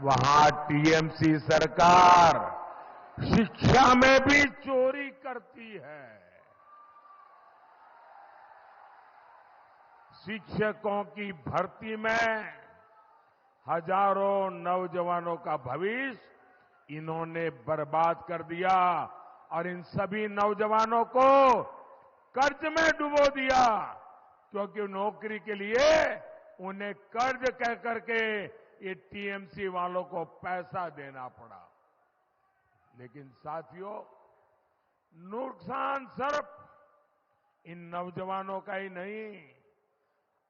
वहां टीएमसी सरकार शिक्षा में भी चोरी करती है। शिक्षकों की भर्ती में हजारों नौजवानों का भविष्य इन्होंने बर्बाद कर दिया और इन सभी नौजवानों को कर्ज में डुबो दिया, क्योंकि नौकरी के लिए उन्हें कर्ज कह करके ये टीएमसी वालों को पैसा देना पड़ा। लेकिन साथियों, नुकसान सिर्फ इन नौजवानों का ही नहीं,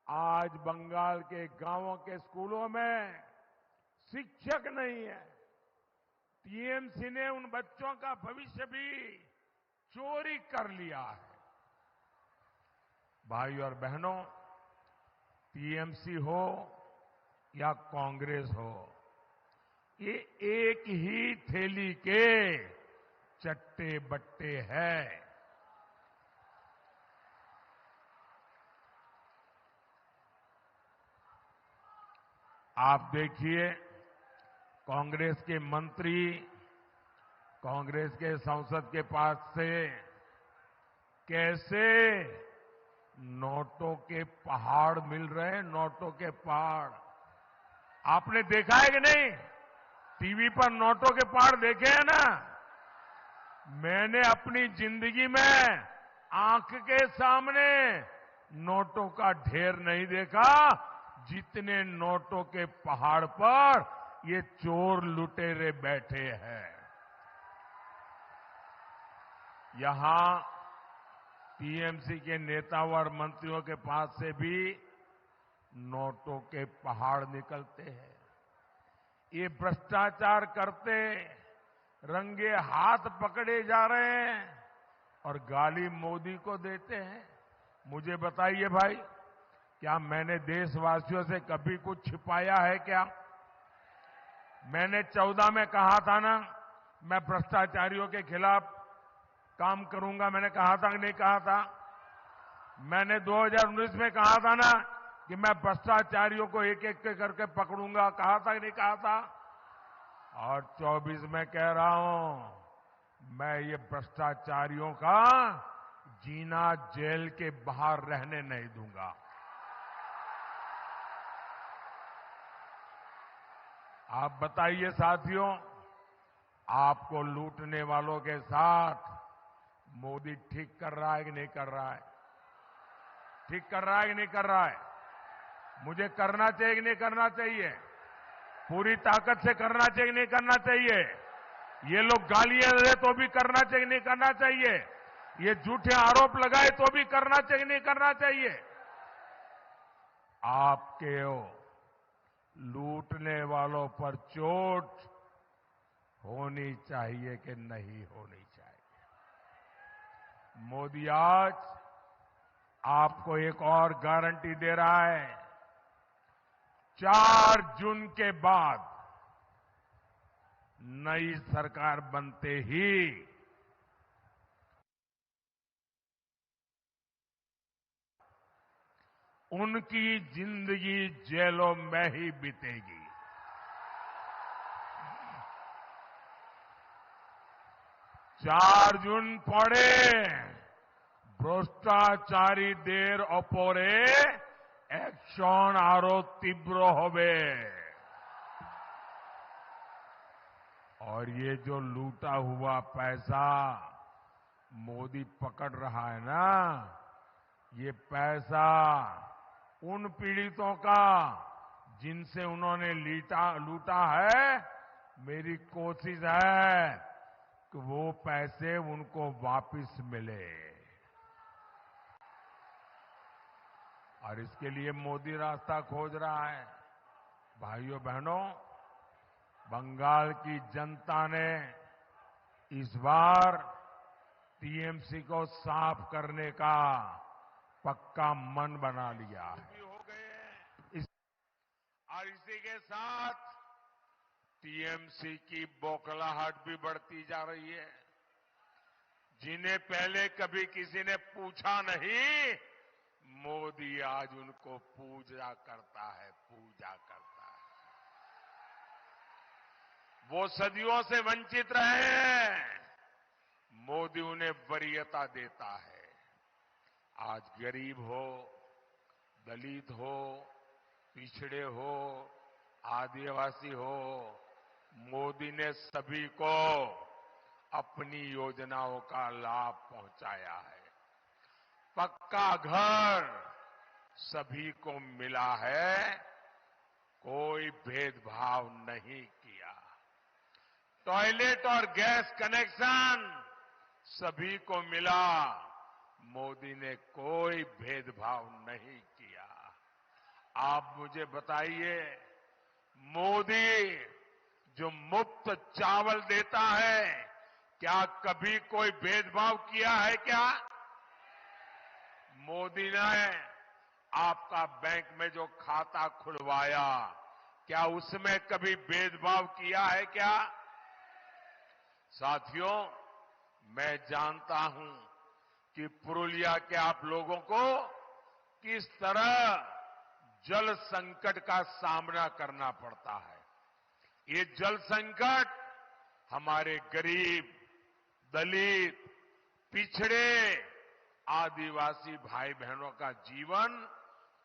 आज बंगाल के गांवों के स्कूलों में शिक्षक नहीं है। टीएमसी ने उन बच्चों का भविष्य भी चोरी कर लिया है। भाई और बहनों, टीएमसी हो या कांग्रेस हो, ये एक ही थैली के चट्टे बट्टे हैं। आप देखिए, कांग्रेस के मंत्री कांग्रेस के संसद के पास से कैसे नोटों के पहाड़ मिल रहे हैं, नोटों के पहाड़। आपने देखा है कि नहीं? टीवी पर नोटों के पहाड़ देखे हैं ना? मैंने अपनी जिंदगी में आंख के सामने नोटों का ढेर नहीं देखा जितने नोटों के पहाड़ पर ये चोर लुटेरे बैठे हैं। यहां टीएमसी के नेताओं और मंत्रियों के पास से भी नोटों के पहाड़ निकलते हैं। ये भ्रष्टाचार करते रंगे हाथ पकड़े जा रहे हैं और गाली मोदी को देते हैं। मुझे बताइए भाई, क्या मैंने देशवासियों से कभी कुछ छिपाया है क्या? मैंने 14 में कहा था ना, मैं भ्रष्टाचारियों के खिलाफ काम करूंगा। मैंने कहा था कि नहीं कहा था? मैंने 2019 में कहा था ना कि मैं भ्रष्टाचारियों को एक एक करके पकड़ूंगा। कहा था कि नहीं कहा था? और 24 में कह रहा हूं, मैं ये भ्रष्टाचारियों का जीना जेल के बाहर रहने नहीं दूंगा। आप बताइए साथियों, आपको लूटने वालों के साथ मोदी ठीक कर रहा है कि नहीं कर रहा है? ठीक कर रहा है कि नहीं कर रहा है? मुझे करना चाहिए कि नहीं करना चाहिए? पूरी ताकत से करना चाहिए कि नहीं करना चाहिए? ये लोग गालियां दे तो भी करना चाहिए कि नहीं करना चाहिए? ये झूठे आरोप लगाए तो भी करना चाहिए कि नहीं करना चाहिए? आपके लूटने वालों पर चोट होनी चाहिए कि नहीं होनी चाहिए? मोदी आज आपको एक और गारंटी दे रहा है। 4 जून के बाद नई सरकार बनते ही उनकी जिंदगी जेलों में ही बीतेगी। चार जून পরে ভ্রষ্টাচারীদের ওপরে অ্যাকশন আরো तीव्र হবে। और ये जो लूटा हुआ पैसा मोदी पकड़ रहा है ना, ये पैसा उन पीड़ितों का जिनसे उन्होंने लूटा है। मेरी कोशिश है कि वो पैसे उनको वापस मिले, और इसके लिए मोदी रास्ता खोज रहा है। भाइयों बहनों, बंगाल की जनता ने इस बार टीएमसी को साफ करने का पक्का मन बना लिया है। हो गए और इसी के साथ टीएमसी की बौखलाहट भी बढ़ती जा रही है। जिन्हें पहले कभी किसी ने पूछा नहीं, मोदी आज उनको पूजा करता है, पूजा करता है। वो सदियों से वंचित रहे हैं, मोदी उन्हें वरीयता देता है। आज गरीब हो, दलित हो, पिछड़े हो, आदिवासी हो, मोदी ने सभी को अपनी योजनाओं का लाभ पहुंचाया है। पक्का घर सभी को मिला है, कोई भेदभाव नहीं किया। टॉयलेट और गैस कनेक्शन सभी को मिला, मोदी ने कोई भेदभाव नहीं किया। आप मुझे बताइए, मोदी जो मुफ्त चावल देता है, क्या कभी कोई भेदभाव किया है क्या? मोदी ने आपका बैंक में जो खाता खुलवाया, क्या उसमें कभी भेदभाव किया है क्या? साथियों, मैं जानता हूं कि पुरुलिया के आप लोगों को किस तरह जल संकट का सामना करना पड़ता है। ये जल संकट हमारे गरीब, दलित, पिछड़े, आदिवासी भाई बहनों का जीवन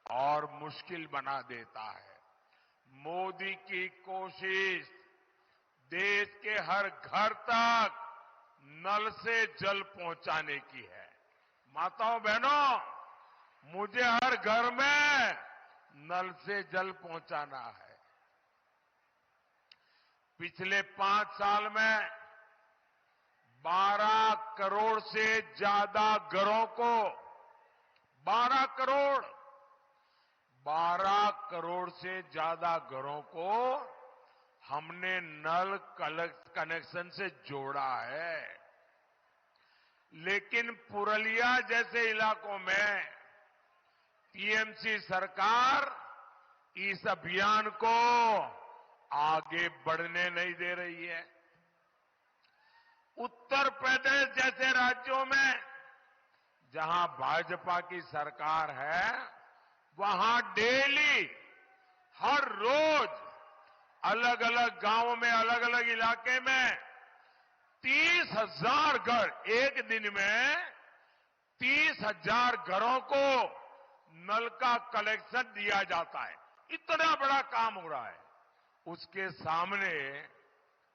और मुश्किल बना देता है। मोदी की कोशिश देश के हर घर तक नल से जल पहुंचाने की है। माताओं बहनों, मुझे हर घर में नल से जल पहुंचाना है। पिछले 5 साल में 12 करोड़ से ज्यादा घरों को 12 करोड़ से ज्यादा घरों को हमने नल कनेक्शन से जोड़ा है। लेकिन पुरुलिया जैसे इलाकों में टीएमसी सरकार इस अभियान को आगे बढ़ने नहीं दे रही है। उत्तर प्रदेश जैसे राज्यों में जहां भाजपा की सरकार है, वहां डेली, हर रोज अलग अलग गांवों में, अलग अलग इलाके में 30,000 घर, एक दिन में 30,000 घरों को नल का कनेक्शन दिया जाता है। इतना बड़ा काम हो रहा है। उसके सामने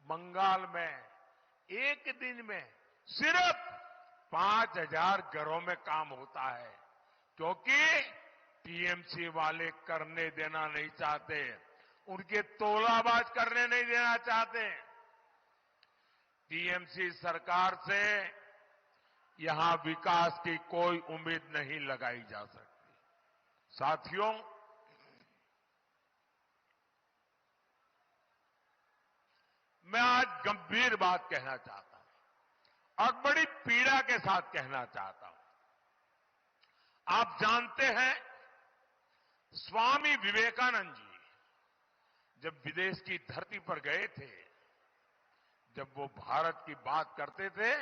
बंगाल में एक दिन में सिर्फ 5,000 घरों में काम होता है, क्योंकि टीएमसी वाले करने देना नहीं चाहते, उनके तोलाबाज करने नहीं देना चाहते। टीएमसी सरकार से यहां विकास की कोई उम्मीद नहीं लगाई जा सकती। साथियों, मैं आज गंभीर बात कहना चाहता हूं और बड़ी पीड़ा के साथ कहना चाहता हूं। आप जानते हैं, स्वामी विवेकानंद जी जब विदेश की धरती पर गए थे, जब वो भारत की बात करते थे,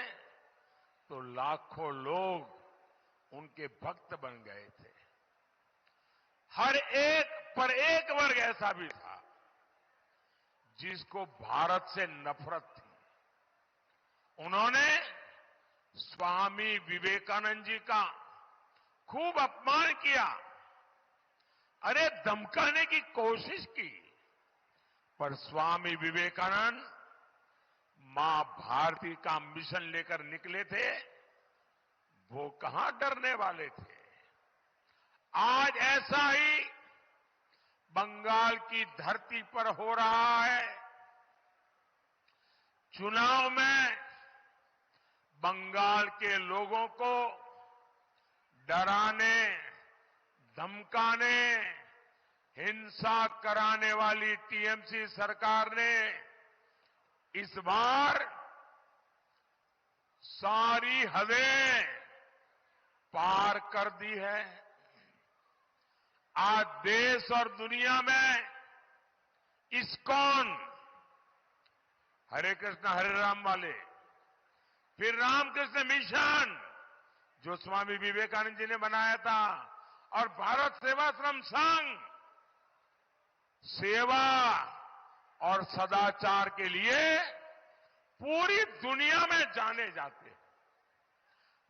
तो लाखों लोग उनके भक्त बन गए थे। हर एक पर एक वर्ग ऐसा भी था जिसको भारत से नफरत थी। उन्होंने स्वामी विवेकानंद जी का खूब अपमान किया, अरे धमकाने की कोशिश की, पर स्वामी विवेकानंद मां भारती का मिशन लेकर निकले थे, वो कहां डरने वाले थे। आज ऐसा ही बंगाल की धरती पर हो रहा है। चुनाव में बंगाल के लोगों को डराने, धमकाने, हिंसा कराने वाली टीएमसी सरकार ने इस बार सारी हदें पार कर दी है। आज देश और दुनिया में इस्कॉन, हरे कृष्ण हरे राम वाले, फिर रामकृष्ण मिशन जो स्वामी विवेकानंद जी ने बनाया था, और भारत सेवाश्रम संघ सेवा और सदाचार के लिए पूरी दुनिया में जाने जाते हैं।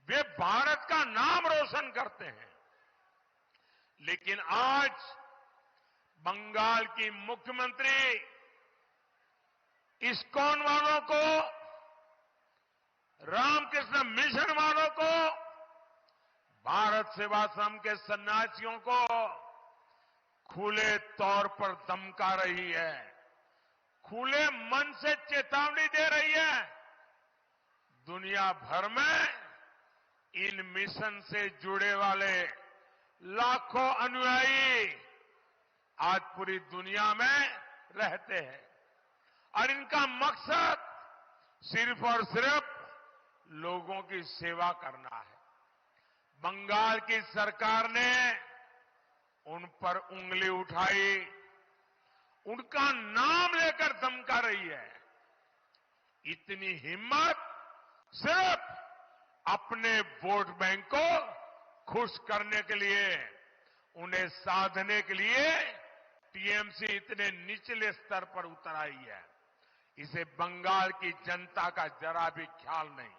वे भारत का नाम रोशन करते हैं। लेकिन आज बंगाल की मुख्यमंत्री इस्कॉन वालों को, रामकृष्ण मिशन वालों को, भारत सेवाश्रम के सन्यासियों को खुले तौर पर धमका रही है, खुले मन से चेतावनी दे रही है। दुनिया भर में इन मिशन से जुड़े वाले लाखों अनुयायी आज पूरी दुनिया में रहते हैं और इनका मकसद सिर्फ और सिर्फ लोगों की सेवा करना है। बंगाल की सरकार ने उन पर उंगली उठाई, उनका नाम लेकर धमका रही है। इतनी हिम्मत सिर्फ अपने वोट बैंक को खुश करने के लिए, उन्हें साधने के लिए टीएमसी इतने निचले स्तर पर उतर आई है। इसे बंगाल की जनता का जरा भी ख्याल नहीं,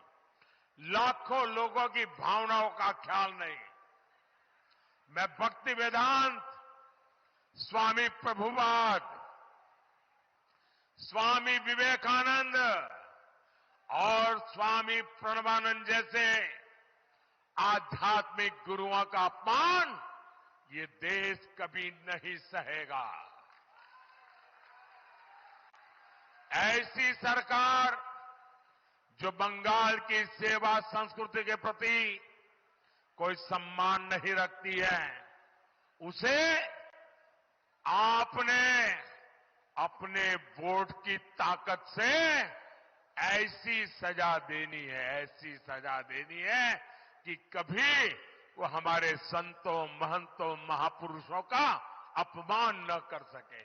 लाखों लोगों की भावनाओं का ख्याल नहीं। मैं भक्ति वेदांत, स्वामी प्रभुपाद, स्वामी विवेकानंद और स्वामी प्रणवानंद जैसे आध्यात्मिक गुरुओं का अपमान ये देश कभी नहीं सहेगा। ऐसी सरकार जो बंगाल की सेवा संस्कृति के प्रति कोई सम्मान नहीं रखती है, उसे आपने अपने वोट की ताकत से ऐसी सजा देनी है, ऐसी सजा देनी है कि कभी वो हमारे संतों, महंतों, महापुरुषों का अपमान न कर सके।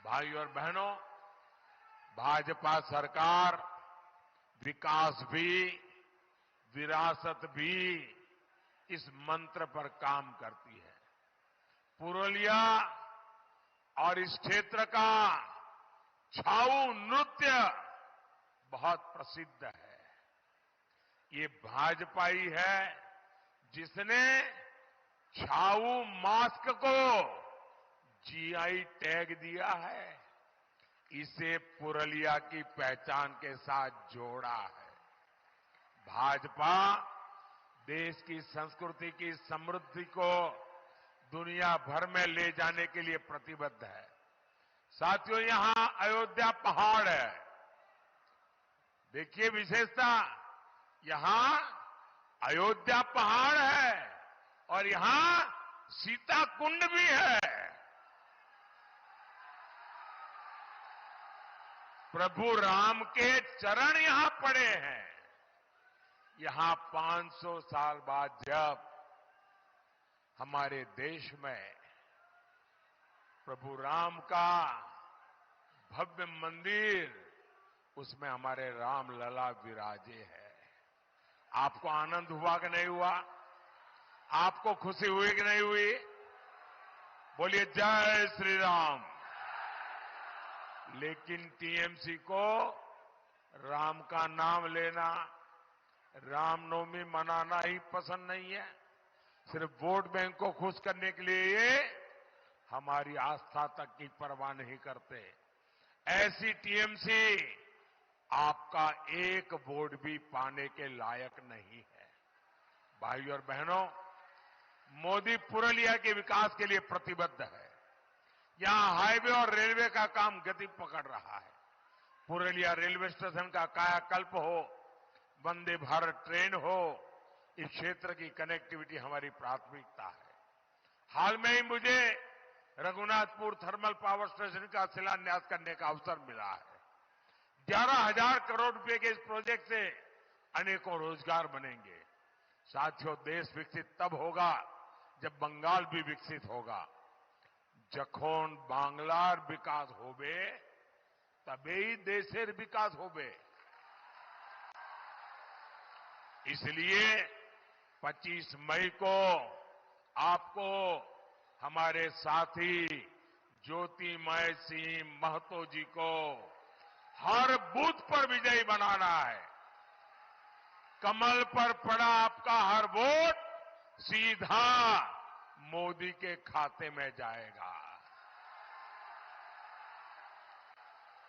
भाई और बहनों, भाजपा सरकार विकास भी, विरासत भी इस मंत्र पर काम करती है। पुरुलिया और इस क्षेत्र का छाऊ नृत्य बहुत प्रसिद्ध है। ये भाजपा ही है जिसने छाऊ मास्क को जीआई टैग दिया है, इसे पुरुलिया की पहचान के साथ जोड़ा है। भाजपा देश की संस्कृति की समृद्धि को दुनिया भर में ले जाने के लिए प्रतिबद्ध है। साथियों, यहां अयोध्या पहाड़ है। देखिए विशेषता, यहां अयोध्या पहाड़ है और यहां सीता कुंड भी है। प्रभु राम के चरण यहां पड़े हैं। यहां 500 साल बाद जब हमारे देश में प्रभु राम का भव्य मंदिर, उसमें हमारे राम लला विराजे है। आपको आनंद हुआ कि नहीं हुआ? आपको खुशी हुई कि नहीं हुई? बोलिए जय श्री राम। लेकिन टीएमसी को राम का नाम लेना, रामनवमी मनाना ही पसंद नहीं है। सिर्फ वोट बैंक को खुश करने के लिए ये हमारी आस्था तक की परवाह नहीं करते। ऐसी टीएमसी आपका एक वोट भी पाने के लायक नहीं है। भाइयों और बहनों, मोदी पुरुलिया के विकास के लिए प्रतिबद्ध है। यहां हाईवे और रेलवे का काम गति पकड़ रहा है। पुरुलिया रेलवे स्टेशन का कायाकल्प हो, वंदे भारत ट्रेन हो, इस क्षेत्र की कनेक्टिविटी हमारी प्राथमिकता है। हाल में ही मुझे रघुनाथपुर थर्मल पावर स्टेशन का शिलान्यास करने का अवसर मिला है। 11,000 करोड़ रुपए के इस प्रोजेक्ट से अनेकों रोजगार बनेंगे। साथियों, देश विकसित तब होगा जब बंगाल भी विकसित होगा। जखन बांग्लार विकास होबे तबेई देशेर विकास होबे। इसलिए 25 मई को आपको हमारे साथी ज्योतिमय सिंह महतो जी को हर बूथ पर विजयी बनाना है। कमल पर पड़ा आपका हर वोट सीधा मोदी के खाते में जाएगा।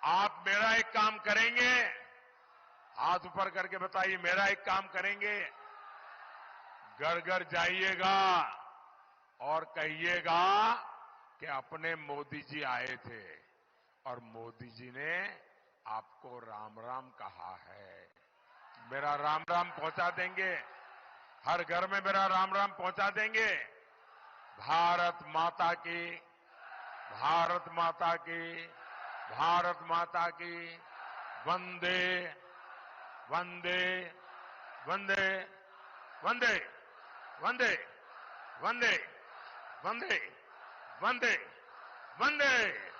आप मेरा एक काम करेंगे, हाथ ऊपर करके बताइए, मेरा एक काम करेंगे। घर घर जाइएगा और कहिएगा कि अपने मोदी जी आए थे और मोदी जी ने आपको राम राम कहा है। मेरा राम राम पहुंचा देंगे, हर घर में मेरा राम राम पहुंचा देंगे। भारत माता की, भारत माता की, भारत माता की, वंदे वंदे वंदे वंदे वंदे वंदे वंदे वंदे वंदे।